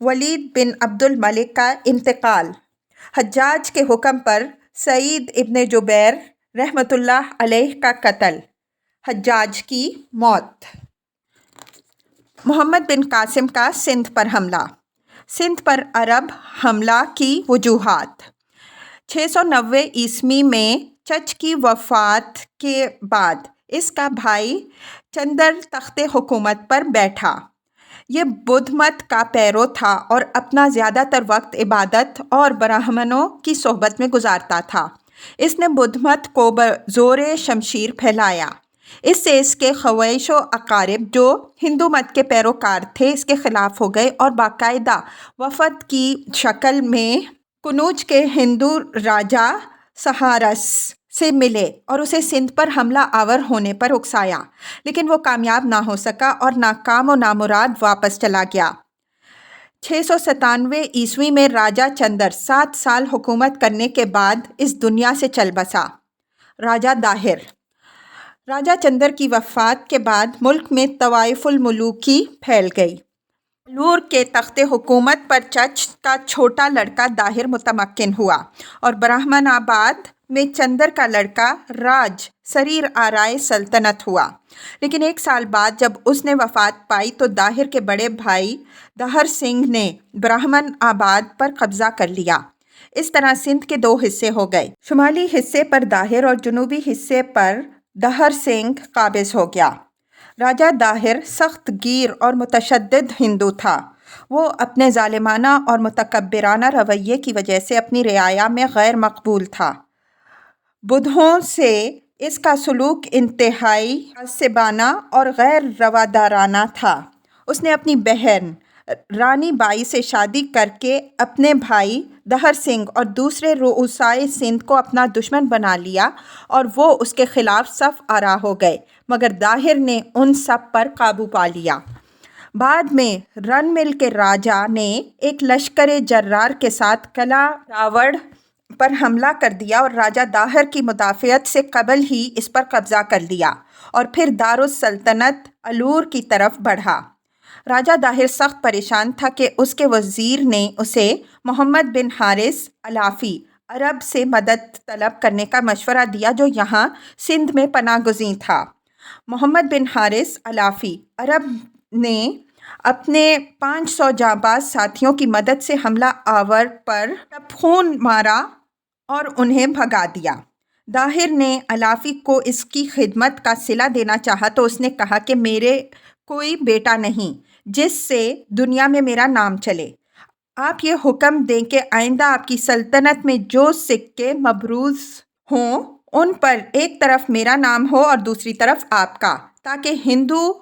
ولید بن عبد الملک کا انتقال، حجاج کے حکم پر سعید ابن جبیر رحمۃ اللہ علیہ کا قتل، حجاج کی موت، محمد بن قاسم کا سندھ پر حملہ، سندھ پر عرب حملہ کی وجوہات۔ 690 عیسوی میں چچ کی وفات کے بعد اس کا بھائی چندر تخت حکومت پر بیٹھا۔ یہ بدھ مت کا پیرو تھا اور اپنا زیادہ تر وقت عبادت اور براہمنوں کی صحبت میں گزارتا تھا۔ اس نے بدھ مت کو بزور شمشیر پھیلایا۔ اس سے اس کے خویش و اقارب جو ہندو مت کے پیروکار تھے اس کے خلاف ہو گئے اور باقاعدہ وفد کی شکل میں کنوج کے ہندو راجا سہارس سے ملے اور اسے سندھ پر حملہ آور ہونے پر اکسایا، لیکن وہ کامیاب نہ ہو سکا اور ناکام و نامراد واپس چلا گیا۔ 697 عیسوی میں راجا چندر 7 سال حکومت کرنے کے بعد اس دنیا سے چل بسا۔ راجا داہر، راجا چندر کی وفات کے بعد ملک میں طوائف الملوکی پھیل گئی۔ الور کے تخت حکومت پر چچ کا چھوٹا لڑکا داہر متمکن ہوا اور برہمن آباد میں چندر کا لڑکا راج سریر آرائے سلطنت ہوا، لیکن 1 سال بعد جب اس نے وفات پائی تو داہر کے بڑے بھائی دہر سنگھ نے برہمن آباد پر قبضہ کر لیا۔ اس طرح سندھ کے 2 حصے ہو گئے، شمالی حصے پر داہر اور جنوبی حصے پر دہر سنگھ قابض ہو گیا۔ راجا داہر سخت گیر اور متشدد ہندو تھا۔ وہ اپنے ظالمانہ اور متکبرانہ رویے کی وجہ سے اپنی رعایا میں غیر مقبول تھا۔ بدھوں سے اس کا سلوک انتہائی متعصبانہ اور غیر روادارانہ تھا۔ اس نے اپنی بہن رانی بائی سے شادی کر کے اپنے بھائی دہر سنگھ اور دوسرے رؤسائے سندھ کو اپنا دشمن بنا لیا اور وہ اس کے خلاف صف آرا ہو گئے، مگر داہر نے ان سب پر قابو پا لیا۔ بعد میں رن مل کے راجا نے ایک لشکر جرار کے ساتھ قلعہ راوڑ پر حملہ کر دیا اور راجا داہر کی مدافعت سے قبل ہی اس پر قبضہ کر لیا اور پھر دارالسلطنت الور کی طرف بڑھا۔ راجا داہر سخت پریشان تھا کہ اس کے وزیر نے اسے محمد بن حارث الافی عرب سے مدد طلب کرنے کا مشورہ دیا جو یہاں سندھ میں پناہ گزین تھا۔ محمد بن حارث الافی عرب نے اپنے 500 جانباز ساتھیوں کی مدد سے حملہ آور پر خون مارا اور انہیں بھگا دیا۔ داہر نے الافی کو اس کی خدمت کا صلہ دینا چاہا تو اس نے کہا کہ میرے کوئی بیٹا نہیں جس سے دنیا میں میرا نام چلے۔ آپ یہ حکم دیں کہ آئندہ آپ کی سلطنت میں جو سکے مبروز ہوں ان پر ایک طرف میرا نام ہو اور دوسری طرف آپ کا، تاکہ ہندو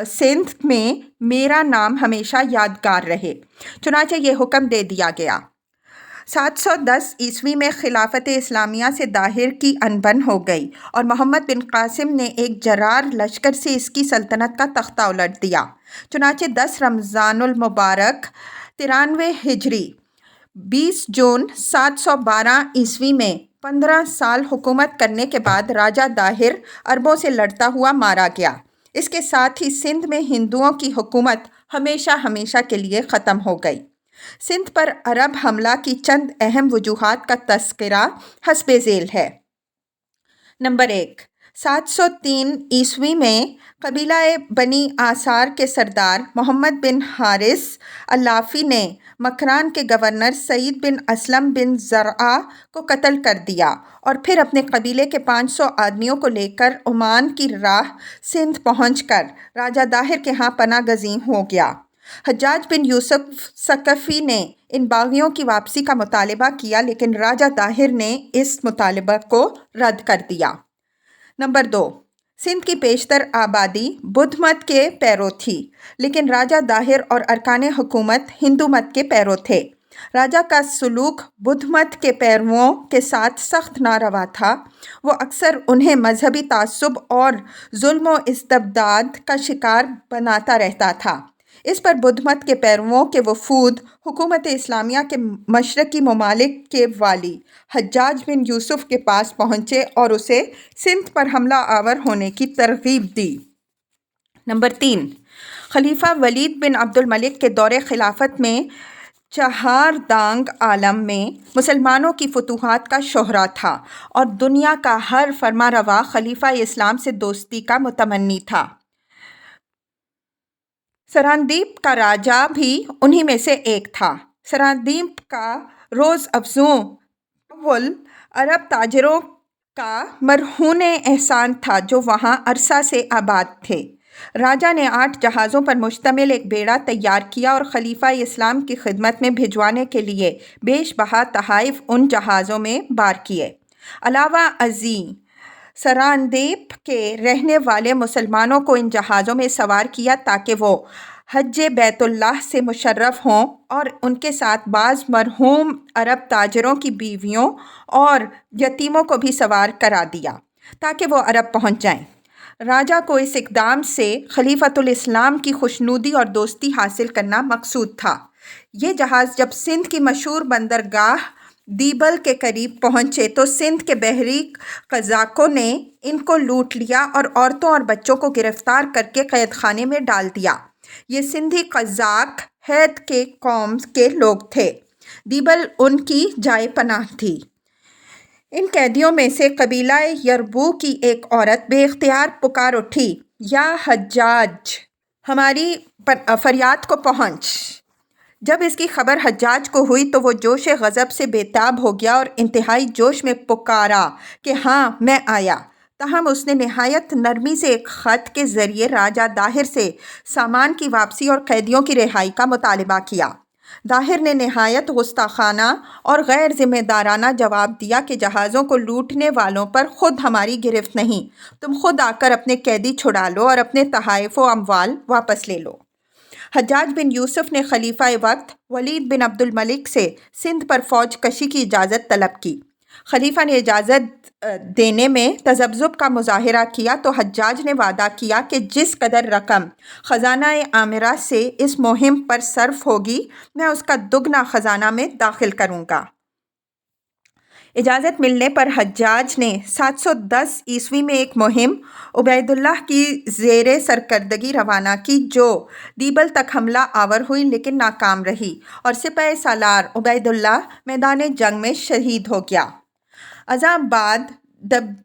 سندھ میں میرا نام ہمیشہ یادگار رہے۔ چنانچہ یہ حکم دے دیا گیا۔ 710 عیسوی میں خلافت اسلامیہ سے داہر کی انبن ہو گئی اور محمد بن قاسم نے ایک جرار لشکر سے اس کی سلطنت کا تختہ الٹ دیا۔ چنانچہ 10 رمضان المبارک 93 ہجری 20 جون 712 عیسوی میں 15 سال حکومت کرنے کے بعد راجا داہر عربوں سے لڑتا ہوا مارا گیا۔ اس کے ساتھ ہی سندھ میں ہندوؤں کی حکومت ہمیشہ ہمیشہ کے لیے ختم ہو گئی۔ سندھ پر عرب حملہ کی چند اہم وجوہات کا تذکرہ حسب ذیل ہے۔ نمبر 1، 703 عیسوی میں قبیلہ بنی آثار کے سردار محمد بن حارث الافی نے مکران کے گورنر سعید بن اسلم بن زرعہ کو قتل کر دیا اور پھر اپنے قبیلے کے 500 آدمیوں کو لے کر عمان کی راہ سندھ پہنچ کر راجا داہر کے ہاں پناہ گزین ہو گیا۔ حجاج بن یوسف ثقفی نے ان باغیوں کی واپسی کا مطالبہ کیا لیکن راجا داہر نے اس مطالبہ کو رد کر دیا۔ نمبر 2، سندھ کی بیشتر آبادی بدھ مت کے پیرو تھی لیکن راجا داہر اور ارکان حکومت ہندو مت کے پیرو تھے۔ راجا کا سلوک بدھ مت کے پیرووں کے ساتھ سخت ناروا تھا۔ وہ اکثر انہیں مذہبی تعصب اور ظلم و استبداد کا شکار بناتا رہتا تھا۔ اس پر بدھ مت کے پیرووں کے وفود حکومت اسلامیہ کے مشرقی ممالک کے والی حجاج بن یوسف کے پاس پہنچے اور اسے سندھ پر حملہ آور ہونے کی ترغیب دی۔ نمبر 3، خلیفہ ولید بن عبد الملک کے دور خلافت میں چہاردانگ عالم میں مسلمانوں کی فتوحات کا شہرا تھا اور دنیا کا ہر فرما روا خلیفہ اسلام سے دوستی کا متمنی تھا۔ سراندیپ کا راجا بھی انہی میں سے ایک تھا۔ سراندیپ کا روز افزوں اول عرب تاجروں کا مرہون احسان تھا جو وہاں عرصہ سے آباد تھے۔ راجا نے 8 جہازوں پر مشتمل ایک بیڑا تیار کیا اور خلیفہ اسلام کی خدمت میں بھجوانے کے لیے بیش بہا تحائف ان جہازوں میں بار کیے۔ علاوہ ازیں سراندیپ کے رہنے والے مسلمانوں کو ان جہازوں میں سوار کیا تاکہ وہ حج بیت اللہ سے مشرف ہوں، اور ان کے ساتھ بعض مرحوم عرب تاجروں کی بیویوں اور یتیموں کو بھی سوار کرا دیا تاکہ وہ عرب پہنچ جائیں۔ راجا کو اس اقدام سے خلیفۃ الاسلام کی خوشنودی اور دوستی حاصل کرنا مقصود تھا۔ یہ جہاز جب سندھ کی مشہور بندرگاہ دیبل کے قریب پہنچے تو سندھ کے بحری قزاقوں نے ان کو لوٹ لیا اور عورتوں اور بچوں کو گرفتار کر کے قید خانے میں ڈال دیا۔ یہ سندھی قزاق ہیت کے قوم کے لوگ تھے۔ دیبل ان کی جائے پناہ تھی۔ ان قیدیوں میں سے قبیلہ یربو کی ایک عورت بے اختیار پکار اٹھی، یا حجاج، ہماری فریاد کو پہنچ۔ جب اس کی خبر حجاج کو ہوئی تو وہ جوش غضب سے بے تاب ہو گیا اور انتہائی جوش میں پکارا کہ ہاں میں آیا۔ تاہم اس نے نہایت نرمی سے ایک خط کے ذریعے راجہ داہر سے سامان کی واپسی اور قیدیوں کی رہائی کا مطالبہ کیا۔ داہر نے نہایت گستاخانہ اور غیر ذمہ دارانہ جواب دیا کہ جہازوں کو لوٹنے والوں پر خود ہماری گرفت نہیں، تم خود آ کر اپنے قیدی چھڑا لو اور اپنے تحائف و اموال واپس لے لو۔ حجاج بن یوسف نے خلیفہ وقت ولید بن عبد الملک سے سندھ پر فوج کشی کی اجازت طلب کی۔ خلیفہ نے اجازت دینے میں تذبذب کا مظاہرہ کیا تو حجاج نے وعدہ کیا کہ جس قدر رقم خزانہ عامرہ سے اس مہم پر صرف ہوگی میں اس کا دگنا خزانہ میں داخل کروں گا۔ اجازت ملنے پر حجاج نے 710 عیسوی میں ایک مہم عبید اللہ کی زیر سرکردگی روانہ کی جو دیبل تک حملہ آور ہوئی لیکن ناکام رہی اور سپہ سالار عبید اللہ میدان جنگ میں شہید ہو گیا۔ ازاں بعد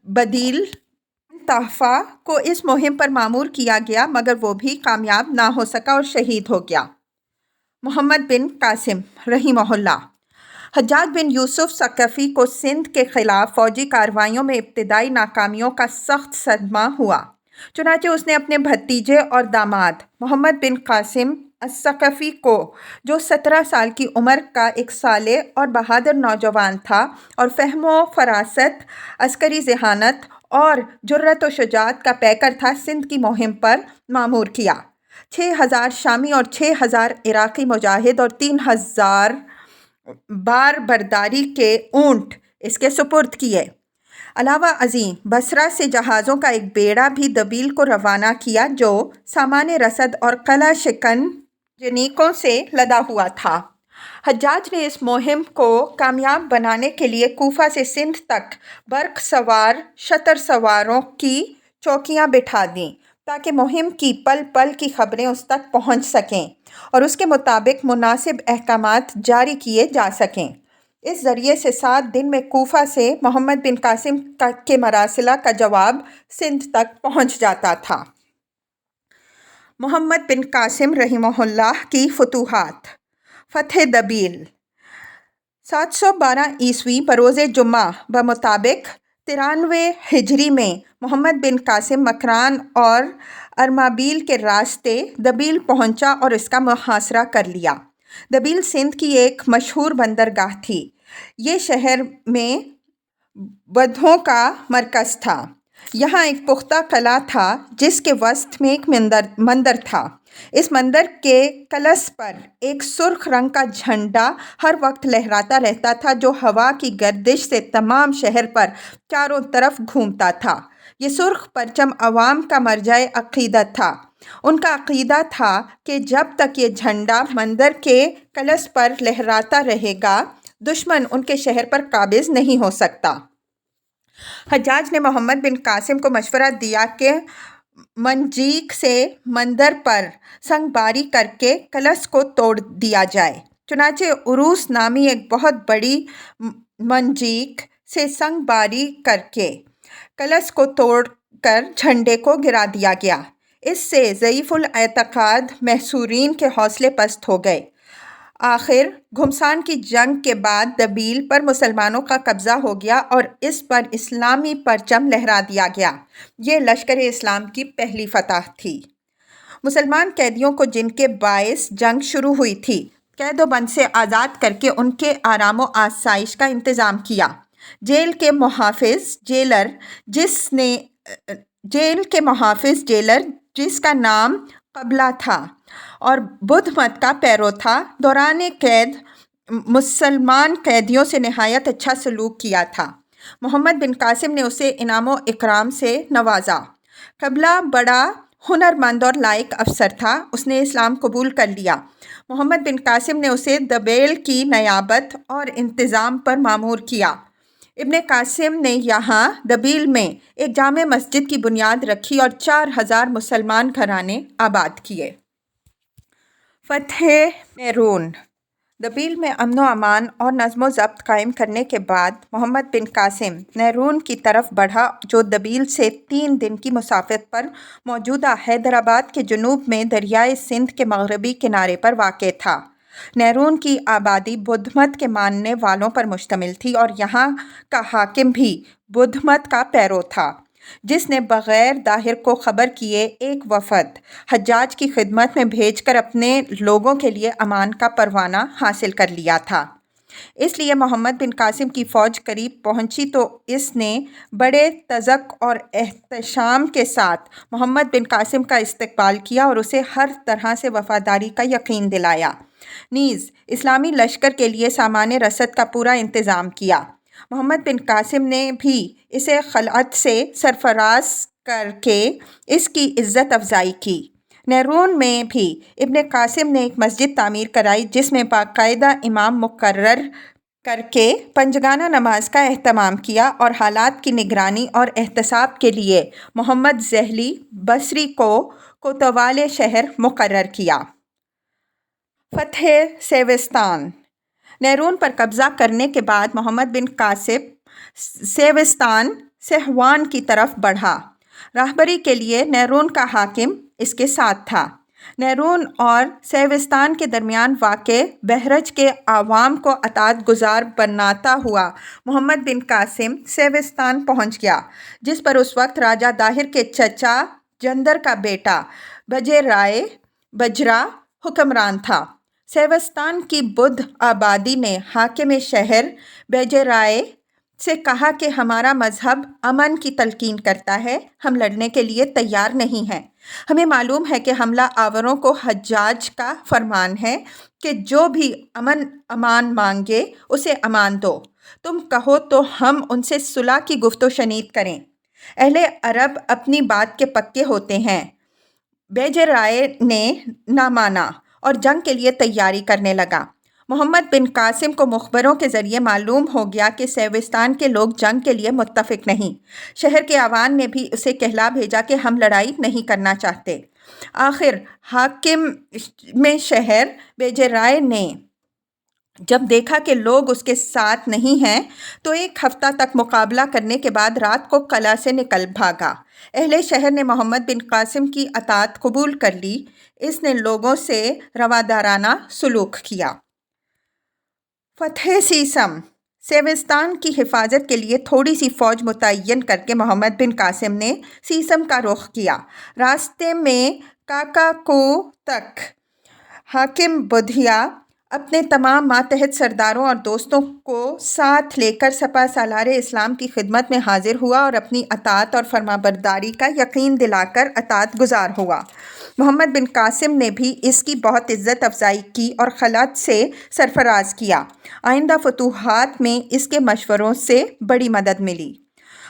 بدیل تحفہ کو اس مہم پر مامور کیا گیا مگر وہ بھی کامیاب نہ ہو سکا اور شہید ہو گیا۔ محمد بن قاسم رحمہ اللہ۔ حجاج بن یوسف ثقفی کو سندھ کے خلاف فوجی کارروائیوں میں ابتدائی ناکامیوں کا سخت صدمہ ہوا، چنانچہ اس نے اپنے بھتیجے اور داماد محمد بن قاسم الثقفی کو جو 17 سال کی عمر کا ایک صالح اور بہادر نوجوان تھا اور فہم و فراست، عسکری ذہانت اور جرأت و شجاعت کا پیکر تھا، سندھ کی مہم پر مامور کیا۔ 6000 شامی اور 6000 عراقی مجاہد اور 3000 بار برداری کے اونٹ اس کے سپرد کیے۔ علاوہ ازیں بصرہ سے جہازوں کا ایک بیڑا بھی دبیل کو روانہ کیا جو سامان رسد اور قلعہ شکن جنیکوں سے لدا ہوا تھا۔ حجاج نے اس مہم کو کامیاب بنانے کے لیے کوفہ سے سندھ تک برق سوار شتر سواروں کی چوکیاں بٹھا دیں تاکہ مہم کی پل پل کی خبریں اس تک پہنچ سکیں اور اس کے مطابق مناسب احکامات جاری کیے جا سکیں۔ اس ذریعے سے 7 دن میں کوفہ سے محمد بن قاسم کے مراسلہ کا جواب سندھ تک پہنچ جاتا تھا۔ محمد بن قاسم رحمہ اللہ کی فتوحات۔ فتح دبیل 712 عیسوی بروز جمعہ بمطابق 93 ہجری میں محمد بن قاسم مکران اور ارمابیل کے راستے دبیل پہنچا اور اس کا محاصرہ کر لیا۔ دبیل سندھ کی ایک مشہور بندرگاہ تھی۔ یہ شہر میں بدھوں کا مرکز تھا۔ یہاں ایک پختہ قلعہ تھا جس کے وسط میں ایک مندر تھا۔ اس مندر کے کلس پر ایک سرخ رنگ کا جھنڈا ہر وقت لہراتا رہتا تھا جو ہوا کی گردش سے تمام شہر پر چاروں طرف گھومتا تھا۔ یہ سرخ پرچم عوام کا مرجع عقیدت تھا۔ ان کا عقیدہ تھا کہ جب تک یہ جھنڈا مندر کے کلس پر لہراتا رہے گا دشمن ان کے شہر پر قابض نہیں ہو سکتا۔ حجاج نے محمد بن قاسم کو مشورہ دیا کہ منجیک سے مندر پر سنگ باری کر کے کلش کو توڑ دیا جائے۔ چنانچہ عروس نامی ایک بہت بڑی منجیک سے سنگ باری کر کے کلش کو توڑ کر جھنڈے کو گرا دیا گیا۔ اس سے ضعیف الاعتقاد محصورین کے حوصلے پست ہو گئے۔ آخر گھمسان کی جنگ کے بعد دبیل پر مسلمانوں کا قبضہ ہو گیا اور اس پر اسلامی پرچم لہرا دیا گیا۔ یہ لشکر اسلام کی پہلی فتح تھی۔ مسلمان قیدیوں کو جن کے باعث جنگ شروع ہوئی تھی قید و بند سے آزاد کر کے ان کے آرام و آسائش کا انتظام کیا۔ جیل کے محافظ جیلر جس کا نام قبلہ تھا اور بدھ مت کا پیرو تھا، دوران قید مسلمان قیدیوں سے نہایت اچھا سلوک کیا تھا۔ محمد بن قاسم نے اسے انعام و اکرام سے نوازا۔ قبلہ بڑا ہنرمند اور لائق افسر تھا، اس نے اسلام قبول کر لیا۔ محمد بن قاسم نے اسے دبیل کی نیابت اور انتظام پر مامور کیا۔ ابن قاسم نے یہاں دبیل میں ایک جامع مسجد کی بنیاد رکھی اور 4000 مسلمان گھرانے آباد کیے۔ فتح نیرون۔ دبیل میں امن و امان اور نظم و ضبط قائم کرنے کے بعد محمد بن قاسم نیرون کی طرف بڑھا جو دبیل سے 3 دن کی مسافت پر موجودہ حیدرآباد کے جنوب میں دریائے سندھ کے مغربی کنارے پر واقع تھا۔ نیرون کی آبادی بدھ مت کے ماننے والوں پر مشتمل تھی اور یہاں کا حاکم بھی بدھ مت کا پیرو تھا، جس نے بغیر داہر کو خبر کیے ایک وفد حجاج کی خدمت میں بھیج کر اپنے لوگوں کے لیے امان کا پروانہ حاصل کر لیا تھا۔ اس لیے محمد بن قاسم کی فوج قریب پہنچی تو اس نے بڑے تذک اور احتشام کے ساتھ محمد بن قاسم کا استقبال کیا اور اسے ہر طرح سے وفاداری کا یقین دلایا۔ نیز اسلامی لشکر کے لیے سامان رسد کا پورا انتظام کیا۔ محمد بن قاسم نے بھی اسے خلعت سے سرفراز کر کے اس کی عزت افزائی کی۔ نیرون میں بھی ابن قاسم نے ایک مسجد تعمیر کرائی جس میں باقاعدہ امام مقرر کر کے پنجگانہ نماز کا اہتمام کیا اور حالات کی نگرانی اور احتساب کے لیے محمد ذیلی بصری کو کوتوال شہر مقرر کیا۔ فتح سیوستان۔ نیرون پر قبضہ کرنے کے بعد محمد بن قاسم سیوستان سہوان کی طرف بڑھا۔ راہبری کے لیے نیرون کا حاکم اس کے ساتھ تھا۔ نیرون اور سیوستان کے درمیان واقع بحرج کے عوام کو اطاعت گزار بناتا ہوا محمد بن قاسم سیوستان پہنچ گیا، جس پر اس وقت راجہ داہر کے چچا جندر کا بیٹا بجے رائے بجرا حکمران تھا۔ سیوستان کی بدھ آبادی نے حاکم شہر بیجے رائے سے کہا کہ ہمارا مذہب امن کی تلقین کرتا ہے، ہم لڑنے کے لیے تیار نہیں ہیں۔ ہمیں معلوم ہے کہ حملہ آوروں کو حجاج کا فرمان ہے کہ جو بھی امان مانگے اسے امان دو، تم کہو تو ہم ان سے صلح کی گفت و شنید کریں۔ اہل عرب اپنی بات کے پکے ہوتے ہیں۔ بیجے رائے نے نہ مانا اور جنگ کے لیے تیاری کرنے لگا۔ محمد بن قاسم کو مخبروں کے ذریعے معلوم ہو گیا کہ سیوستان کے لوگ جنگ کے لیے متفق نہیں۔ شہر کے عوام نے بھی اسے کہلا بھیجا کہ ہم لڑائی نہیں کرنا چاہتے۔ آخر حاکم شہر بیجے رائے نے جب دیکھا کہ لوگ اس کے ساتھ نہیں ہیں تو 1 ہفتہ تک مقابلہ کرنے کے بعد رات کو قلعہ سے نکل بھاگا۔ اہل شہر نے محمد بن قاسم کی اطاعت قبول کر لی۔ اس نے لوگوں سے روادارانہ سلوک کیا۔ فتح سیسم۔ سیوستان کی حفاظت کے لیے تھوڑی سی فوج متعین کر کے محمد بن قاسم نے سیسم کا رخ کیا۔ راستے میں کاکاکو تک حاکم بدھیا اپنے تمام ماتحت سرداروں اور دوستوں کو ساتھ لے کر سپہ سالار اسلام کی خدمت میں حاضر ہوا اور اپنی اطاعت اور فرمانبرداری کا یقین دلا کر اطاعت گزار ہوا۔ محمد بن قاسم نے بھی اس کی بہت عزت افزائی کی اور خلعت سے سرفراز کیا۔ آئندہ فتوحات میں اس کے مشوروں سے بڑی مدد ملی۔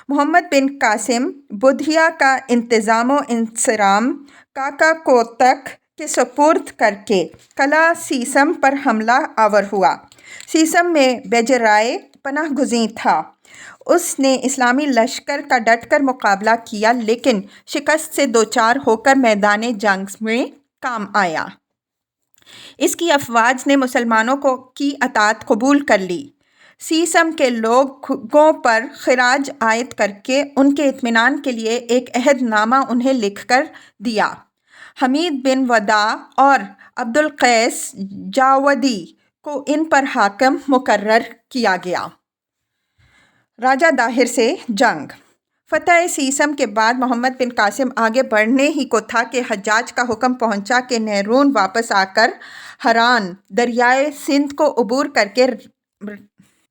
محمد بن قاسم بدھیا کا انتظام و انصرام کاکاکو تک کے سپرد کر کے قلعہ سیسم پر حملہ آور ہوا۔ سیسم میں بیجے رائے پناہ گزین تھا۔ اس نے اسلامی لشکر کا ڈٹ کر مقابلہ کیا لیکن شکست سے دوچار ہو کر میدان جنگ میں کام آیا۔ اس کی افواج نے مسلمانوں کی اطاعت قبول کر لی۔ سیسم کے لوگوں پر خراج عائد کرکے ان کے اطمینان کے لیے ایک عہد نامہ انہیں لکھ کر دیا۔ حمید بن وداع اور عبدالقیس جاودی کو ان پر حاکم مقرر کیا گیا۔ راجہ داہر سے جنگ۔ فتح سیسم کے بعد محمد بن قاسم آگے بڑھنے ہی کو تھا کہ حجاج کا حکم پہنچا کہ نیرون واپس آ کر ہران دریائے سندھ کو عبور کر کے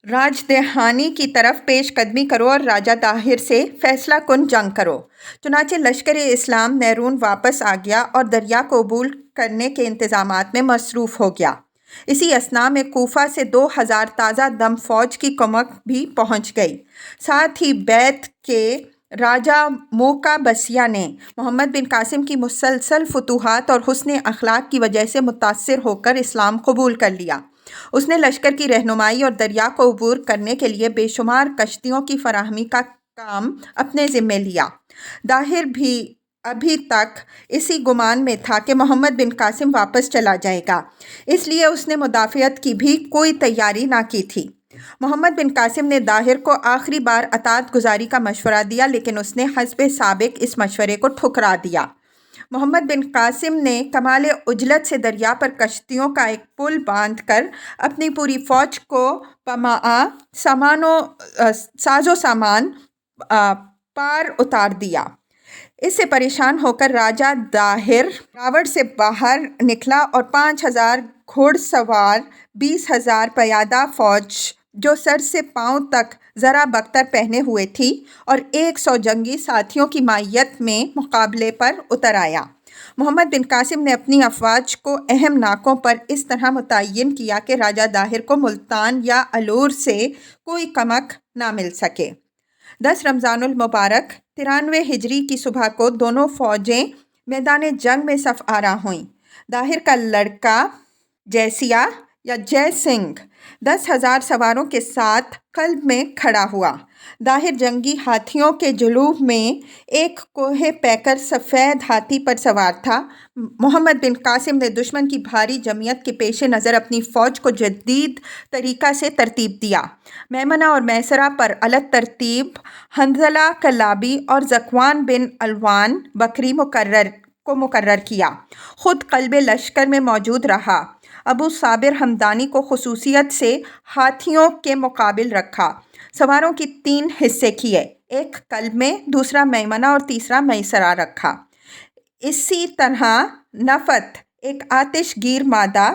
راجدھانی کی طرف پیش قدمی کرو اور راجہ داہر سے فیصلہ کن جنگ کرو۔ چنانچہ لشکر اسلام نیرون واپس آ گیا اور دریا کو عبور کرنے کے انتظامات میں مصروف ہو گیا۔ اسی اثناء میں کوفہ سے 2000 تازہ دم فوج کی کمک بھی پہنچ گئی۔ ساتھ ہی بیت کے راجہ موقع بسیہ نے محمد بن قاسم کی مسلسل فتوحات اور حسن اخلاق کی وجہ سے متاثر ہو کر اسلام قبول کر لیا۔ اس نے لشکر کی رہنمائی اور دریا کو عبور کرنے کے لیے بے شمار کشتیوں کی فراہمی کا کام اپنے ذمے لیا۔ داہر بھی ابھی تک اسی گمان میں تھا کہ محمد بن قاسم واپس چلا جائے گا، اس لیے اس نے مدافعت کی بھی کوئی تیاری نہ کی تھی۔ محمد بن قاسم نے داہر کو آخری بار اطاعت گزاری کا مشورہ دیا لیکن اس نے حسب سابق اس مشورے کو ٹھکرا دیا۔ محمد بن قاسم نے کمال عجلت سے دریا پر کشتیوں کا ایک پل باندھ کر اپنی پوری فوج کو بمعا ساز و سامان پار اتار دیا۔ اس سے پریشان ہو کر راجہ داہر راوڑ سے باہر نکلا اور 5000 گھوڑ سوار، 20,000 پیادہ فوج جو سر سے پاؤں تک زرہ بختر پہنے ہوئے تھی اور 100 جنگی ساتھیوں کی مائیت میں مقابلے پر اتر آیا۔ محمد بن قاسم نے اپنی افواج کو اہم ناکوں پر اس طرح متعین کیا کہ راجہ داہر کو ملتان یا الور سے کوئی کمک نہ مل سکے۔ 10 رمضان المبارک 93 ہجری کی صبح کو دونوں فوجیں میدان جنگ میں صف آرا ہوئیں۔ داہر کا لڑکا جیسیہ یا جے سنگھ 10,000 سواروں کے ساتھ قلب میں کھڑا ہوا۔ داہر جنگی ہاتھیوں کے جلوب میں ایک کوہ پیکر سفید ہاتھی پر سوار تھا۔ محمد بن قاسم نے دشمن کی بھاری جمعیت کے پیش نظر اپنی فوج کو جدید طریقہ سے ترتیب دیا۔ میمنہ اور میسرہ پر الگ ترتیب حنظلہ کلابی اور ذکوان بن علوان بکری کو مقرر کیا۔ خود قلب لشکر میں موجود رہا۔ ابو صابر ہمدانی کو خصوصیت سے ہاتھیوں کے مقابل رکھا۔ سواروں کی 3 حصے کیے، ایک قلب میں، دوسرا میمنہ اور تیسرا میسرہ رکھا۔ اسی طرح نفط، ایک آتش گیر مادہ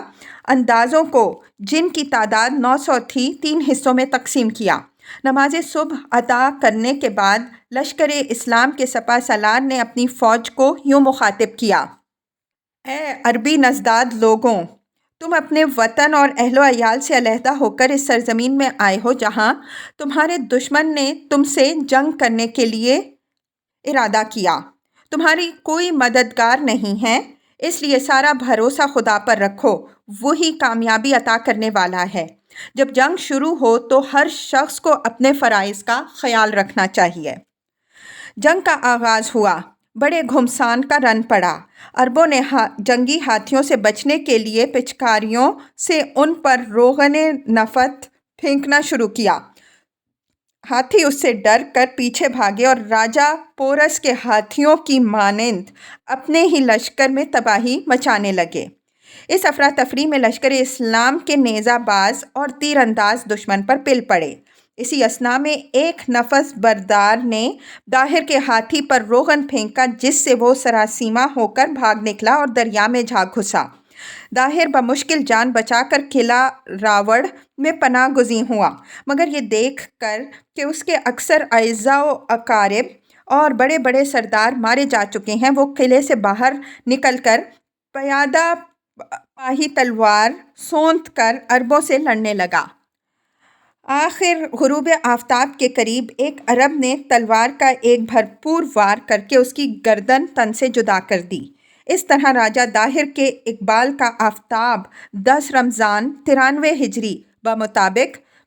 اندازوں کو جن کی تعداد 900 تھی، 3 حصوں میں تقسیم کیا۔ نماز صبح ادا کرنے کے بعد لشکر اسلام کے سپہ سالار نے اپنی فوج کو یوں مخاطب کیا: اے عربی نژاد لوگوں، تم اپنے وطن اور اہل و عیال سے علیحدہ ہو کر اس سرزمین میں آئے ہو جہاں تمہارے دشمن نے تم سے جنگ کرنے کے لیے ارادہ کیا۔ تمہاری کوئی مددگار نہیں ہے، اس لیے سارا بھروسہ خدا پر رکھو، وہی کامیابی عطا کرنے والا ہے۔ جب جنگ شروع ہو تو ہر شخص کو اپنے فرائض کا خیال رکھنا چاہیے۔ جنگ کا آغاز ہوا۔ بڑے گھمسان کا رن پڑا۔ عربوں نے جنگی ہاتھیوں سے بچنے کے لیے پچکاریوں سے ان پر روغن نفط پھینکنا شروع کیا۔ ہاتھی اس سے ڈر کر پیچھے بھاگے اور راجہ پورس کے ہاتھیوں کی مانند اپنے ہی لشکر میں تباہی مچانے لگے۔ اس افراتفری میں لشکر اسلام کے نیزہ باز اور تیر انداز دشمن پر پل پڑے۔ اسی اثناء میں ایک نفس بردار نے داہر کے ہاتھی پر روغن پھینکا جس سے وہ سراسیمہ ہو کر بھاگ نکلا اور دریا میں جا گھسا۔ داہر بمشکل جان بچا کر قلعہ راوڑ میں پناہ گزین ہوا، مگر یہ دیکھ کر کہ اس کے اکثر اعزاء و اقارب اور بڑے بڑے سردار مارے جا چکے ہیں، وہ قلعے سے باہر نکل کر پیادہ پاہی تلوار سونت کر عربوں سے لڑنے لگا۔ آخر غروب آفتاب کے قریب ایک عرب نے تلوار کا ایک بھرپور وار کر کے اس کی گردن تن سے جدا کر دی۔ اس طرح راجہ داہر کے اقبال کا آفتاب 10 رمضان 93 ہجری بمطابق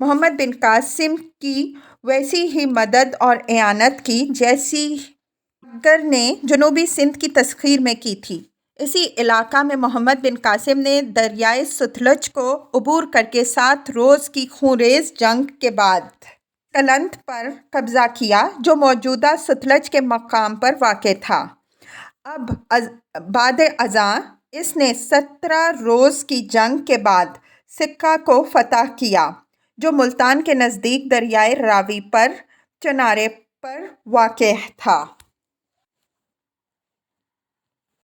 محمد بن قاسم کی ویسی ہی مدد اور اعانت کی جیسی اکبر نے جنوبی سندھ کی تسخیر میں کی تھی۔ اسی علاقہ میں محمد بن قاسم نے دریائے ستلج کو عبور کر کے 7 روز کی خونریز جنگ کے بعد کلنت پر قبضہ کیا، جو موجودہ ستلج کے مقام پر واقع تھا۔ بعد ازاں اس نے 17 روز کی جنگ کے بعد سکہ کو فتح کیا، جو ملتان کے نزدیک دریائے راوی پر چنارے پر واقع تھا۔